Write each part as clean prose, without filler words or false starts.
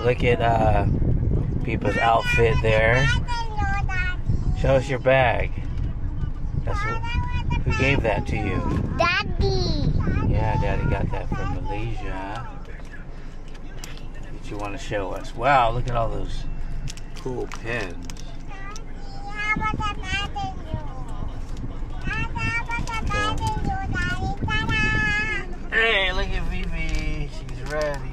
Look at Pippa's outfit there. Show us your bag. Who gave that to you? Daddy. Yeah, Daddy got that from Malaysia. What you want to show us? Wow, look at all those cool pens. Hey, look at Fifi. She's ready.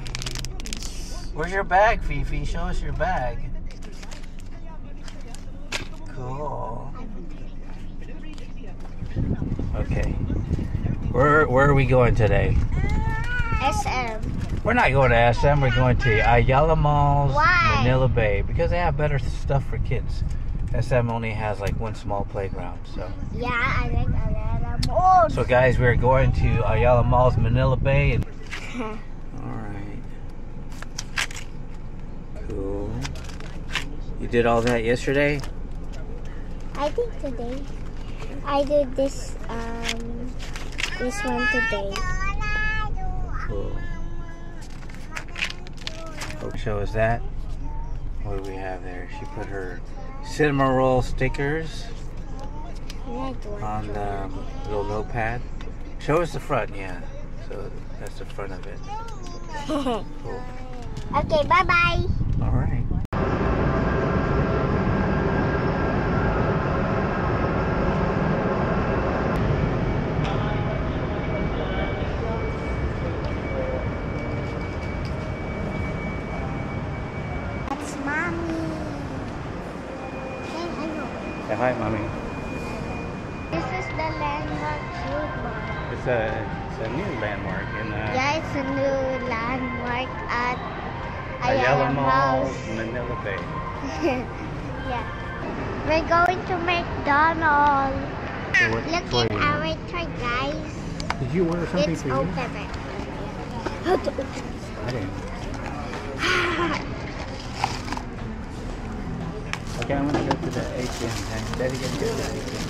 Where's your bag, Fifi? Show us your bag. Cool. Okay. Where are we going today? SM. We're not going to SM. We're going to Ayala Malls, Why? Manila Bay, because they have better stuff for kids. SM only has like one small playground, so. Yeah, I like Ayala Malls. So guys, we're going to Ayala Malls, Manila Bay. And alright. Cool. You did all that yesterday? I think today. I did this one today. Cool. Oh, show us that. What do we have there? She put her cinema roll stickers on the little notepad. Show us the front, yeah. So that's the front of it. Cool. Okay, bye-bye. All right. That's Mommy. Say hi, Mommy. This is the landmark food mall. It's a new landmark in Yeah, it's a new landmark at Ayala Malls, Manila Bay. Yeah. We're going to McDonald's. So what Look for at you? our toy, guys. Did you order something It's for you? open. How to open? I didn't. Okay, I'm gonna go to the ATM. Daddy, get to the ATM.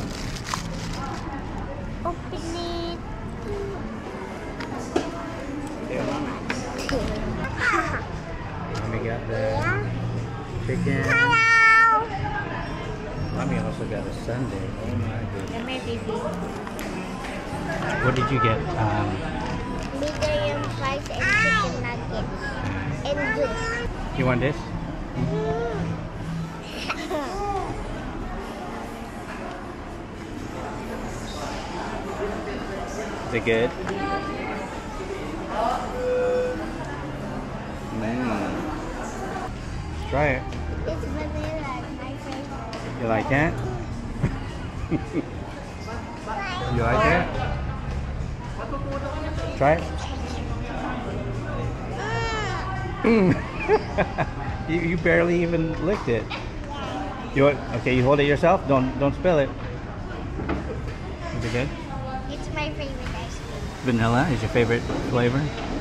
Open it. There, Mommy. Mommy got the chicken. Hello. Mommy also got a sundae. Oh my goodness. Come here, baby. What did you get? Medium fries and chicken nuggets. And juice. You want this? Is it good? Try it. It's vanilla, my favorite. You like that? You like that? Try it. You barely even licked it. You want, okay? You hold it yourself. Don't spill it. Is it good? It's my favorite ice cream. Vanilla is your favorite flavor.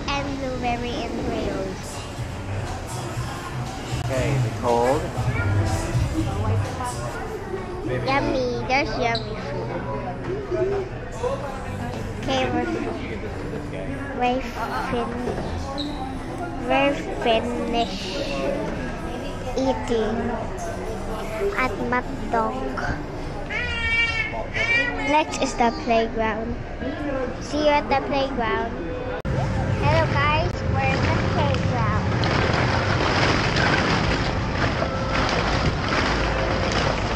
And blueberry and grapes. Okay, is it cold? Maybe Yummy. There's yummy food. Okay, we're finished eating at McDonald's. Next is the playground. See you at the playground. Hello guys, we're in the playground.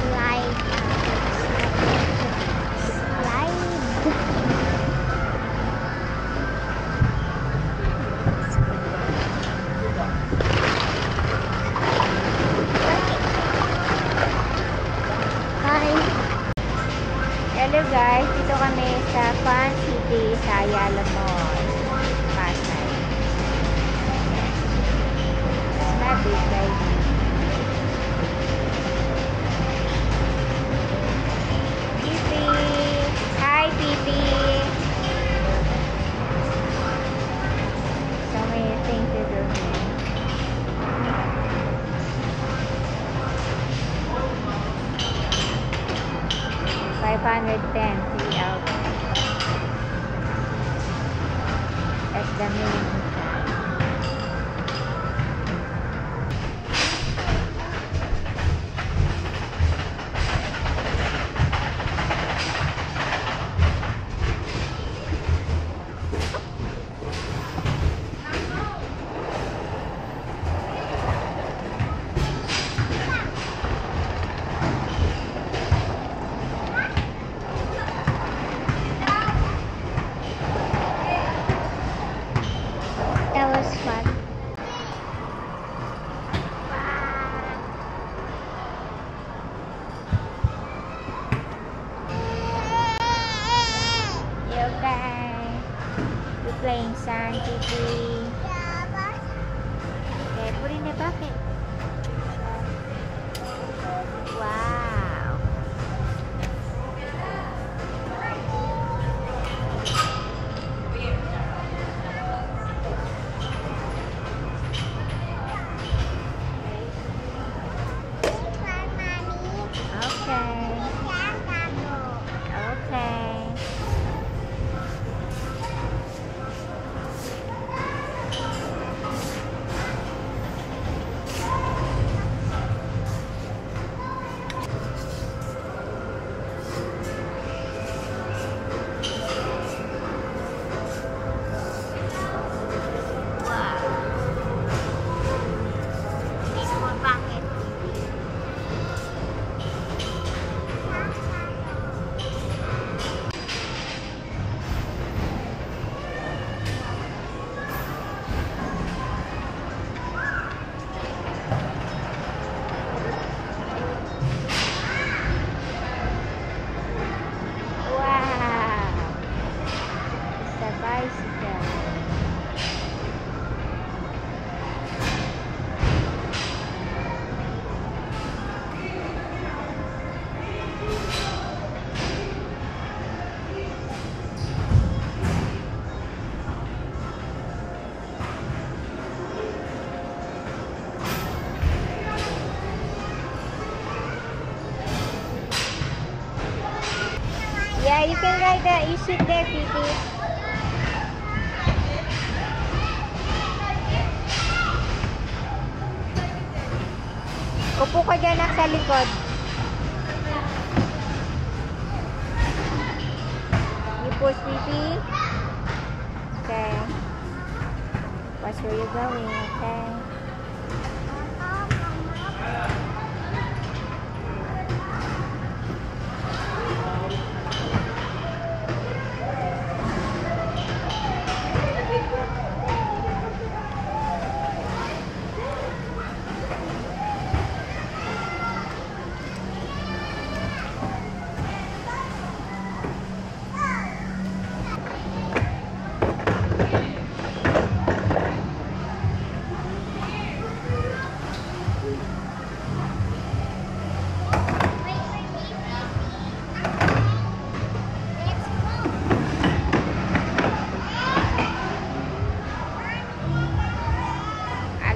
Slide. Hello guys, dito kami sa Fun City sa Ayala Mall, Pasay. That's my big baby. Pipi! Hi Pipi! So many things to do here. $510 3 out. That's the minimum. in the bucket. Wow. Okay. Okay. Yeah, you can ride that. You sit there, Pippa. Upo ka dyan sa likod. You push, Pippa. Okay. Watch where you're going, okay?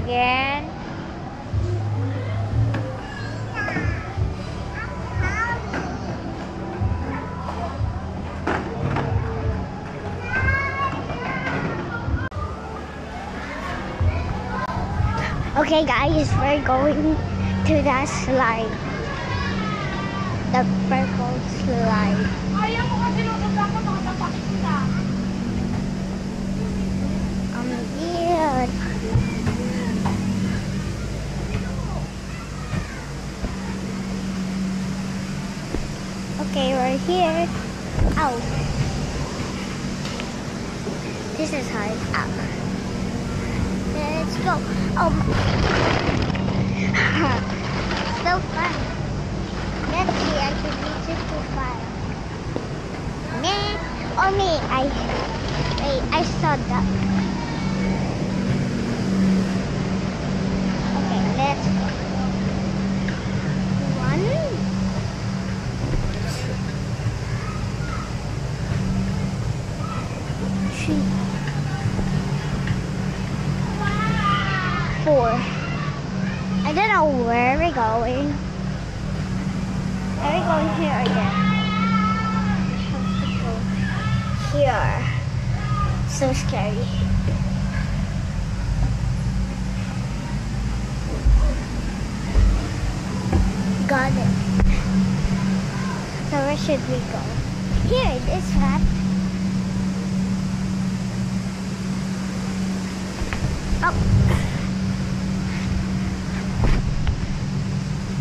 Again. Okay guys, we're going to that slide. The purple slide. Dear. Okay, we're here. Ow. This is hard. Ow. Let's go. Oh. So fun. Let's see, I can reach it too far. Me? Oh, me. I saw that. Okay, let's go. 1, 2, 4. I don't know where we're going. Are we going here again? Here. So scary. Got it. So where should we go? Here, this one. Oh.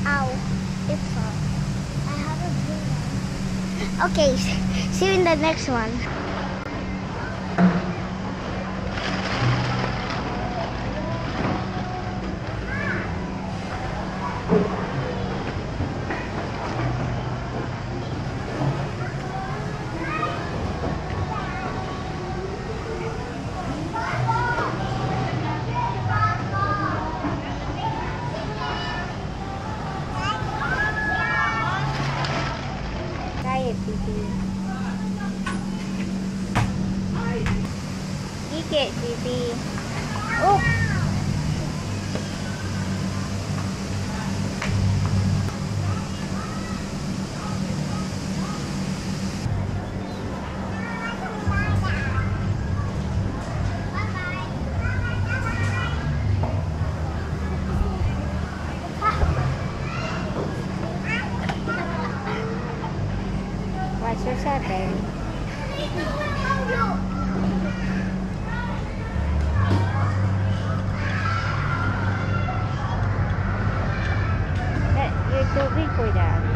Ow. It's hot. I have a blue one. Okay, see you in the next one. 7. You're too big for Daddy.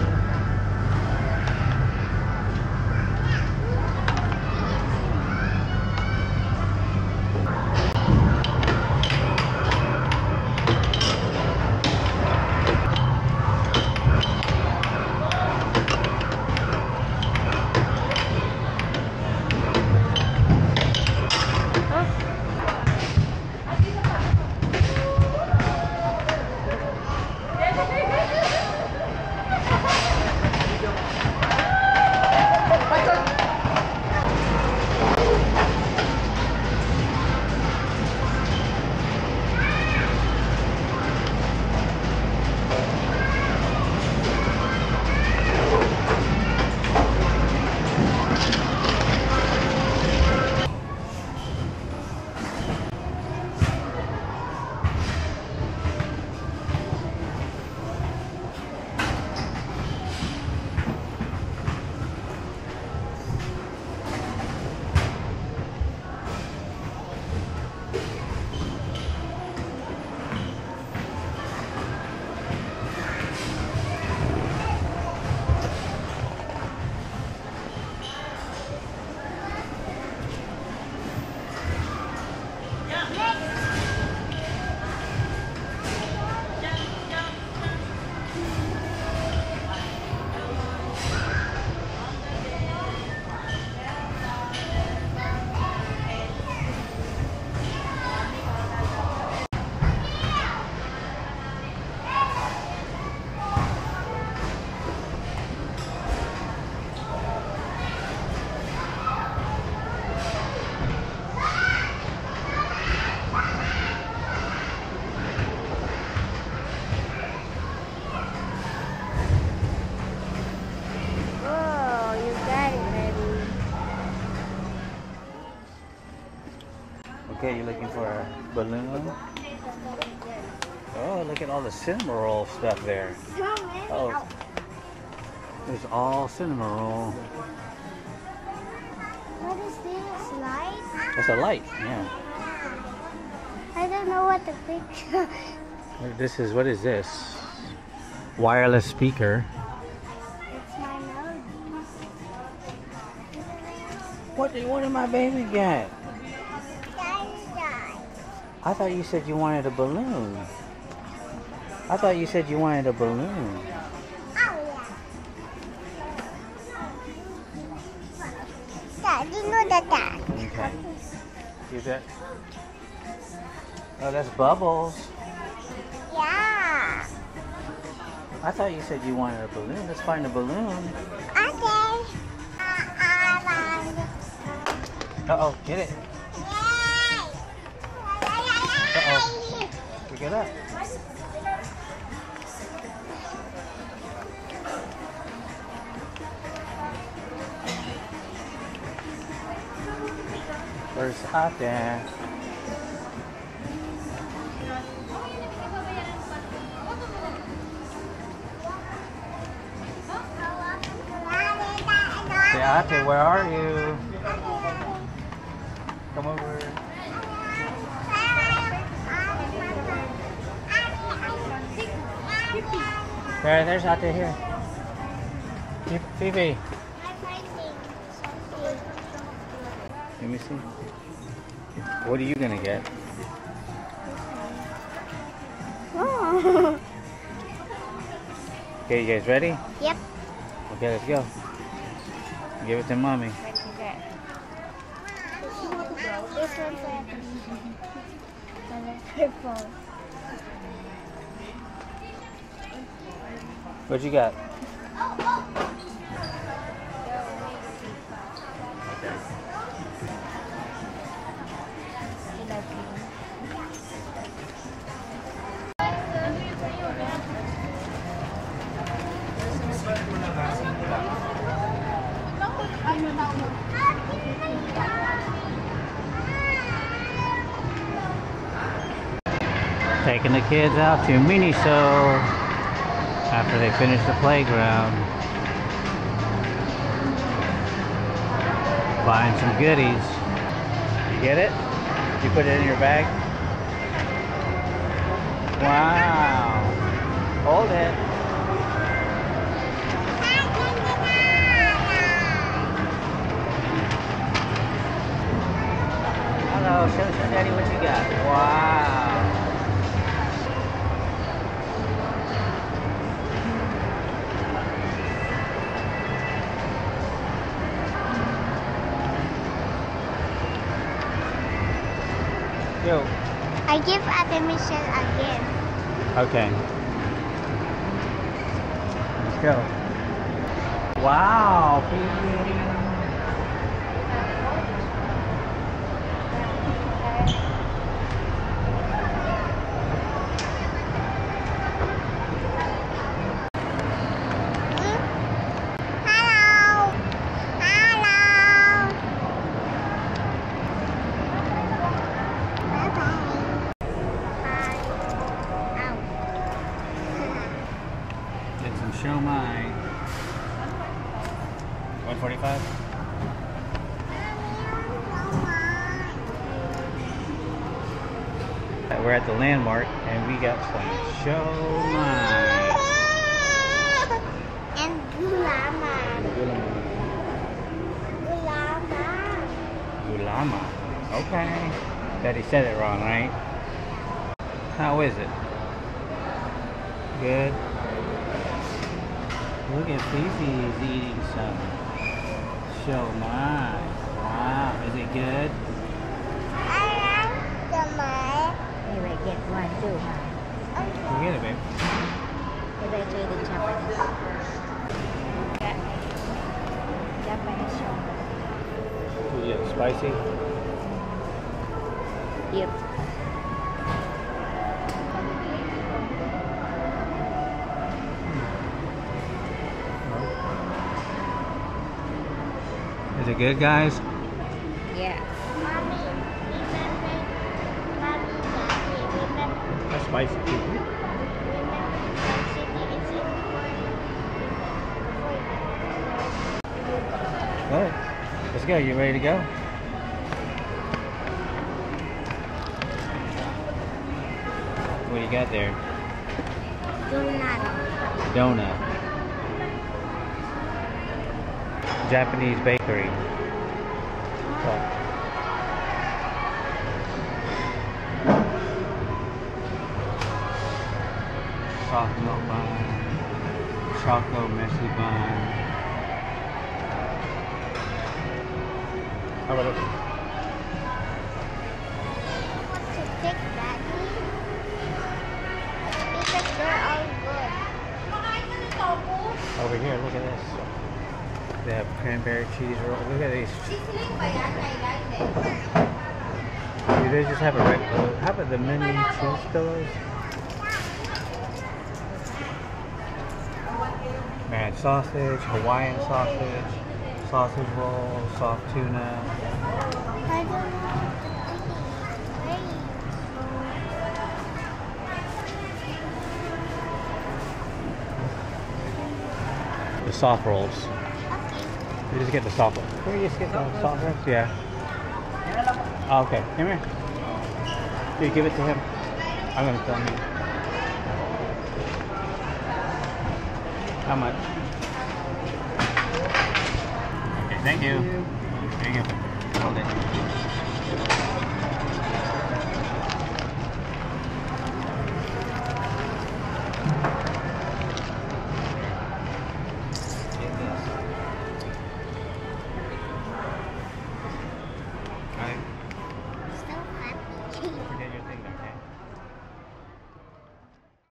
Okay, you're looking for a balloon? Oh, look at all the cinema roll stuff there. Oh, there's all cinema roll. What is this? Light? That's a light, yeah. I don't know what the picture. What is this? Wireless speaker. It's my melody. What did my baby get? I thought you said you wanted a balloon. I thought you said you wanted a balloon. Oh, yeah. Dad, you know that. Okay. See that? Oh, that's bubbles. Yeah. I thought you said you wanted a balloon. Let's find a balloon. Okay. Uh-oh, get it. Uh-oh. Pick it up. Where's Ate? Hey, Ate, where are you? Come over. There's Ate here. Phoebe. Let me see. What are you gonna get? Oh. Okay, you guys ready? Yep. Okay, let's go. Give it to mommy. This one's purple. What you got? Taking the kids out to Miniso after they finish the playground. Buying some goodies. You get it? You put it in your bag? Wow. Hold it. Hello, show Daddy what you got. Wow. Yo. I give Ate Michelle a gift. Okay. Let's go. Wow. Hello. Hello. Bye-bye. Bye. Ow. Get some shumai. 145? We're at the landmark and we got some shumai. And gulama. Gulama. Okay. Daddy said it wrong, right? How is it? Good. Look at Fifi's eating some shumai. Wow. Is it good? I like the Anyway, get one too, huh? You get it, babe. Maybe I try the Japanese. Japanese show. Yeah, spicy. Yep. Is it good, guys? Yeah. Mommy, Daddy, remember. That's spicy too. Alright, let's go. You ready to go? What do you got there? Donut. Japanese bakery. Oh. Soft milk bun. Chocolate messy bun. How about it? Want to pick Daddy? Because they're all good. Over here, look at this. They have cranberry cheese roll. Look at these. Do they just have a regular? How about the mini cheese pillows? Man, sausage, Hawaiian sausage, sausage roll, soft tuna. I don't know what to The soft rolls. Okay. You just get the soft rolls. Can we just get the soft rolls? Yeah. Oh, okay, come here. Here, give it to him. I'm gonna tell you. How much? Okay, thank you. There you go. Hold it.